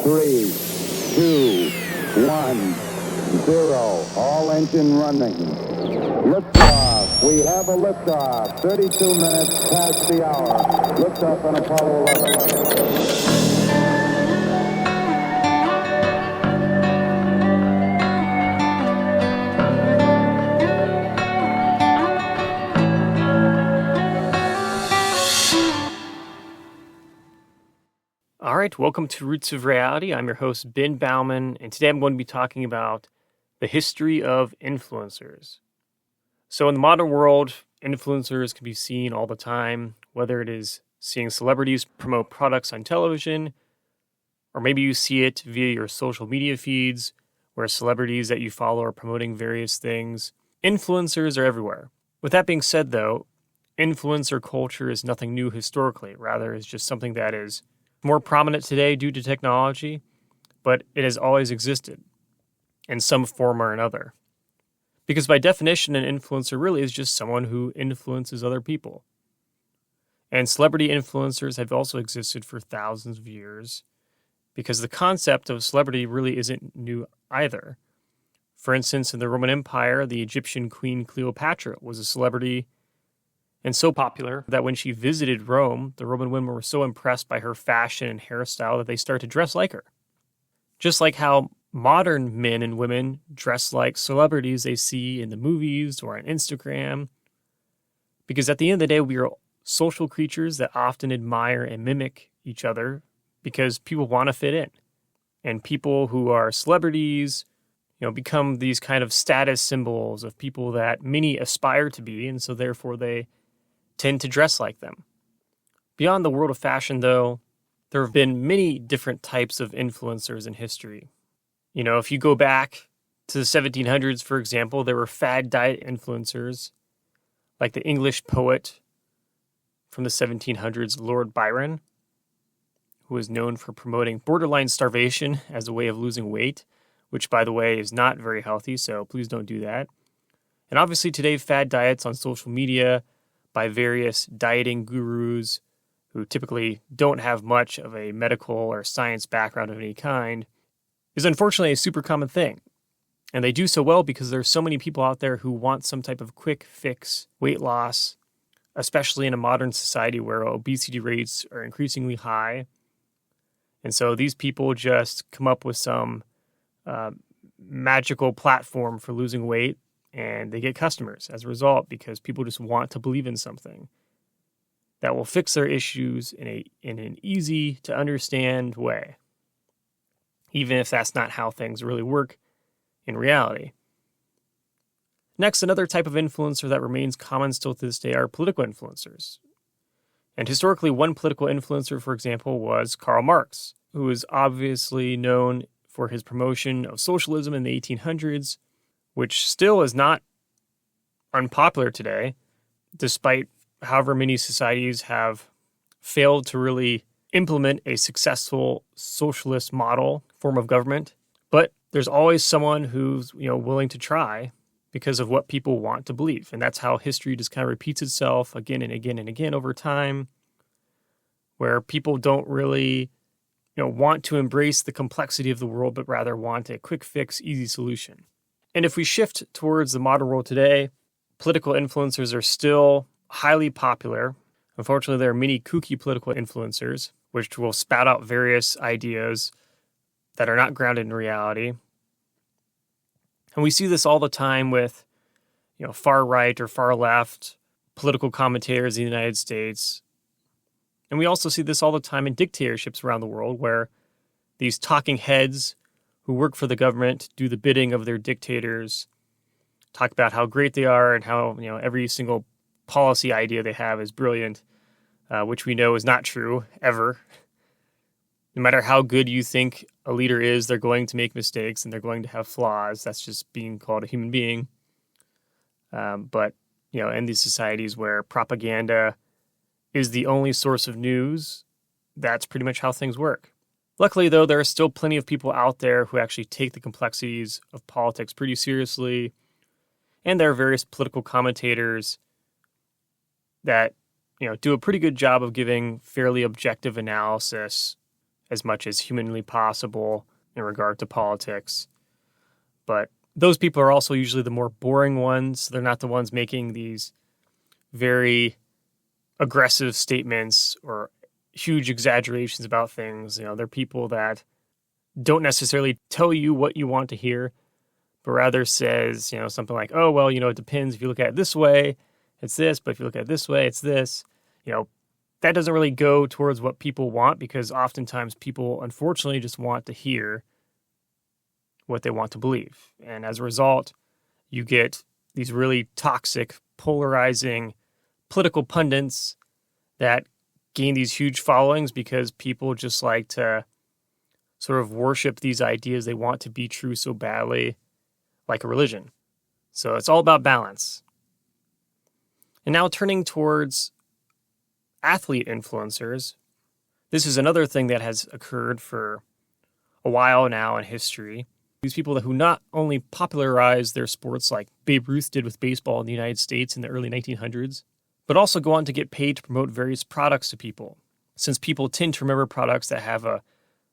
3, 2, 1, 0. All engine running. Liftoff. We have a liftoff. 32 minutes past the hour. Liftoff on Apollo 11. All right, welcome to Roots of Reality. I'm your host, Ben Baumann, and today I'm going to be talking about the history of influencers. So in the modern world, influencers can be seen all the time, whether it is seeing celebrities promote products on television, or maybe you see it via your social media feeds, where celebrities that you follow are promoting various things. Influencers are everywhere. With that being said, though, influencer culture is nothing new historically. Rather, it's just something that is more prominent today due to technology, but it has always existed in some form or another. Because by definition, an influencer really is just someone who influences other people. And celebrity influencers have also existed for thousands of years, because the concept of celebrity really isn't new either. For instance, in the Roman Empire, the Egyptian queen Cleopatra was a celebrity and so popular that when she visited Rome, the Roman women were so impressed by her fashion and hairstyle that they started to dress like her. Just like how modern men and women dress like celebrities they see in the movies or on Instagram. Because at the end of the day, we are social creatures that often admire and mimic each other because people want to fit in. And people who are celebrities, become these kind of status symbols of people that many aspire to be, and so therefore they tend to dress like them. Beyond the world of fashion, though, there have been many different types of influencers in history. If you go back to the 1700s, for example, there were fad diet influencers, like the English poet from the 1700s, Lord Byron, who was known for promoting borderline starvation as a way of losing weight, which, by the way, is not very healthy, so please don't do that. And obviously today, fad diets on social media by various dieting gurus who typically don't have much of a medical or science background of any kind is unfortunately a super common thing. And they do so well because there's so many people out there who want some type of quick fix weight loss, especially in a modern society where obesity rates are increasingly high. And so these people just come up with some magical platform for losing weight, and they get customers as a result because people just want to believe in something that will fix their issues in an easy to understand way, even if that's not how things really work in reality. Next, another type of influencer that remains common still to this day are political influencers. And historically, one political influencer, for example, was Karl Marx, who is obviously known for his promotion of socialism in the 1800s, which still is not unpopular today, despite however many societies have failed to really implement a successful socialist form of government. But there's always someone who's willing to try because of what people want to believe. And that's how history just kind of repeats itself again and again and again over time, where people don't really want to embrace the complexity of the world, but rather want a quick fix, easy solution. And if we shift towards the modern world today, political influencers are still highly popular. Unfortunately, there are many kooky political influencers, which will spout out various ideas that are not grounded in reality. And we see this all the time with, far right or far left political commentators in the United States. And we also see this all the time in dictatorships around the world, where these talking heads who work for the government do the bidding of their dictators, talk about how great they are and how every single policy idea they have is brilliant, which we know is not true ever. No matter how good you think a leader is, they're going to make mistakes and they're going to have flaws. That's just being called a human being. But in these societies where propaganda is the only source of news, that's pretty much how things work. Luckily, though, there are still plenty of people out there who actually take the complexities of politics pretty seriously. And there are various political commentators that, do a pretty good job of giving fairly objective analysis as much as humanly possible in regard to politics. But those people are also usually the more boring ones. They're not the ones making these very aggressive statements or huge exaggerations about things. They're people that don't necessarily tell you what you want to hear, but rather says, something like, oh, well, it depends. If you look at it this way, it's this, but if you look at it this way, it's this. That doesn't really go towards what people want, because oftentimes people, unfortunately, just want to hear what they want to believe. And as a result, you get these really toxic, polarizing political pundits that gain these huge followings because people just like to sort of worship these ideas they want to be true so badly, like a religion. So it's all about balance. And now turning towards athlete influencers, this is another thing that has occurred for a while now in history. These people who not only popularized their sports like Babe Ruth did with baseball in the United States in the early 1900s, but also go on to get paid to promote various products to people. Since people tend to remember products that have a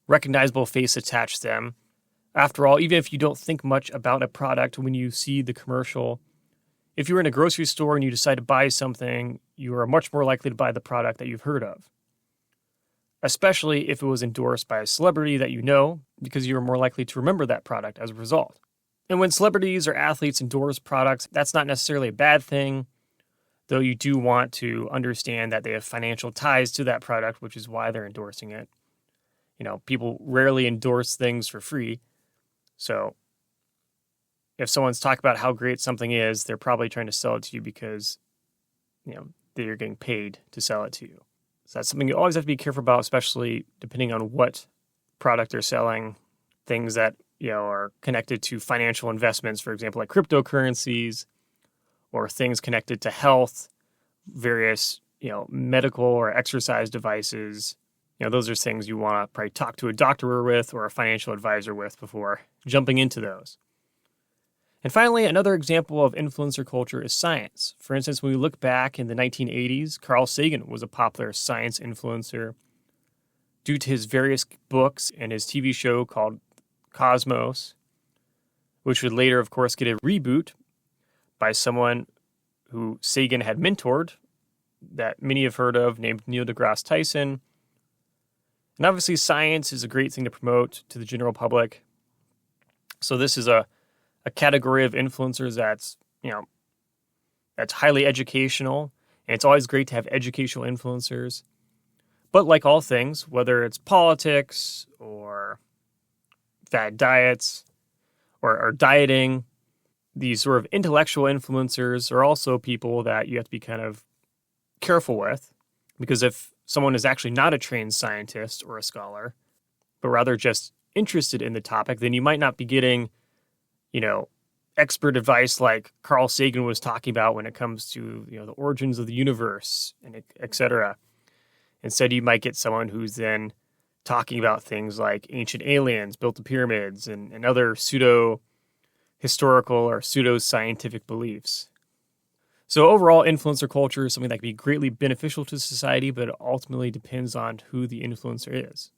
recognizable face attached to them. After all, even if you don't think much about a product when you see the commercial, if you're in a grocery store and you decide to buy something, you are much more likely to buy the product that you've heard of. Especially if it was endorsed by a celebrity that you know, because you're more likely to remember that product as a result. And when celebrities or athletes endorse products, that's not necessarily a bad thing, though you do want to understand that they have financial ties to that product, which is why they're endorsing it. People rarely endorse things for free. So if someone's talking about how great something is, they're probably trying to sell it to you because, they're getting paid to sell it to you. So that's something you always have to be careful about, especially depending on what product they're selling. Things that, are connected to financial investments, for example, like cryptocurrencies, or things connected to health, various, medical or exercise devices. Those are things you want to probably talk to a doctor with or a financial advisor with before jumping into those. And finally, another example of influencer culture is science. For instance, when we look back in the 1980s, Carl Sagan was a popular science influencer due to his various books and his TV show called Cosmos, which would later, of course, get a reboot by someone who Sagan had mentored that many have heard of, named Neil deGrasse Tyson. And obviously, science is a great thing to promote to the general public. So this is a category of influencers that's highly educational, and it's always great to have educational influencers. But like all things, whether it's politics or fad diets or dieting, these sort of intellectual influencers are also people that you have to be kind of careful with, because if someone is actually not a trained scientist or a scholar, but rather just interested in the topic, then you might not be getting, expert advice like Carl Sagan was talking about when it comes to, the origins of the universe and et cetera. Instead, you might get someone who's then talking about things like ancient aliens built the pyramids and other pseudo-historical or pseudo-scientific beliefs. So overall, influencer culture is something that can be greatly beneficial to society, but it ultimately depends on who the influencer is.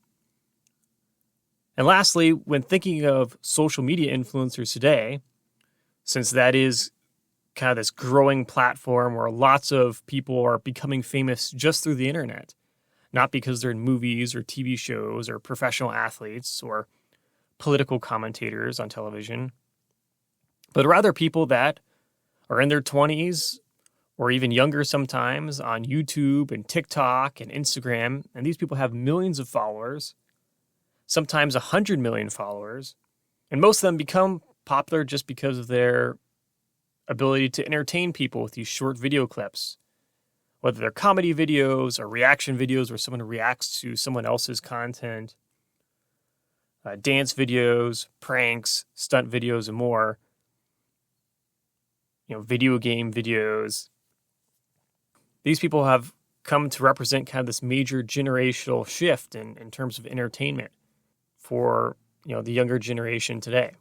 And lastly, when thinking of social media influencers today, since that is kind of this growing platform where lots of people are becoming famous just through the internet, not because they're in movies or TV shows or professional athletes or political commentators on television, but rather people that are in their 20s or even younger sometimes on YouTube and TikTok and Instagram. And these people have millions of followers, sometimes 100 million followers. And most of them become popular just because of their ability to entertain people with these short video clips, whether they're comedy videos or reaction videos where someone reacts to someone else's content, dance videos, pranks, stunt videos, and more. Video game videos. These people have come to represent kind of this major generational shift in terms of entertainment for, the younger generation today.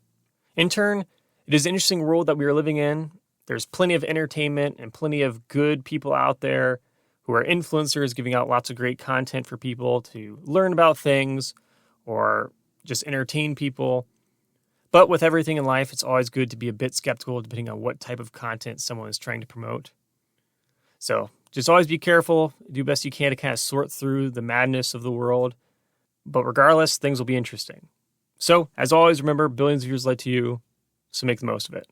In turn, it is an interesting world that we are living in. There's plenty of entertainment and plenty of good people out there who are influencers giving out lots of great content for people to learn about things, or just entertain people. But with everything in life, it's always good to be a bit skeptical depending on what type of content someone is trying to promote. So just always be careful, do the best you can to kind of sort through the madness of the world. But regardless, things will be interesting. So, as always, remember, billions of years led to you, so make the most of it.